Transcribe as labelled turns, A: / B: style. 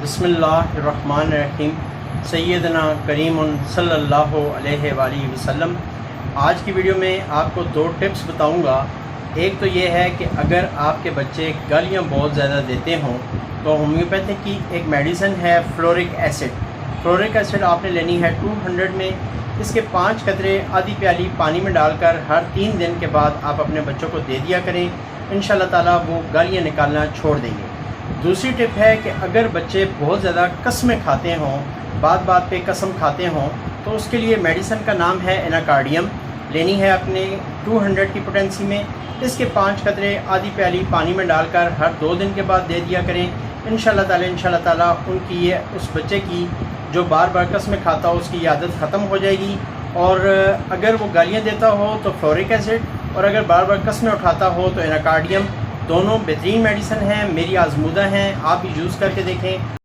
A: बिस्मिल्लाहिर्रहमानिर्रहीम। सैयदना करीम सल्लल्लाहु अलैहि वआलिहि वसल्लम। आज की वीडियो में आपको दो टिप्स बताऊंगा। एक तो ये है कि अगर आपके बच्चे गालियाँ बहुत ज़्यादा देते हों तो होम्योपैथिक की एक मेडिसिन है फ्लोरिक एसिड। फ्लोरिक एसिड आपने लेनी है 200 में। इसके 5 कतरे आधी प्याली पानी में डालकर हर 3 दिन के बाद आप अपने बच्चों को दे दिया करें। इंशाल्लाह ताला वो गालियाँ निकालना छोड़ देंगे। दूसरी टिप है कि अगर बच्चे बहुत ज़्यादा कसमें खाते हों, बात बात पे कसम खाते हों, तो उसके लिए मेडिसिन का नाम है एनाकार्डियम। लेनी है अपने 200 की पोटेंसी में। इसके 5 कतरे आधी प्याली पानी में डालकर हर 2 दिन के बाद दे दिया करें। इंशाल्लाह ताला उनकी ये उस बच्चे की जो बार बार कसमें खाता हो उसकी आदत ख़त्म हो जाएगी। और अगर वो गालियाँ देता हो तो फ्लोरिक एसिड, और अगर बार बार कसमें उठाता हो तो एनाकार्डियम। दोनों बेहतरीन मेडिसिन हैं, मेरी आजमूदा हैं, आप भी यूज़ करके देखें।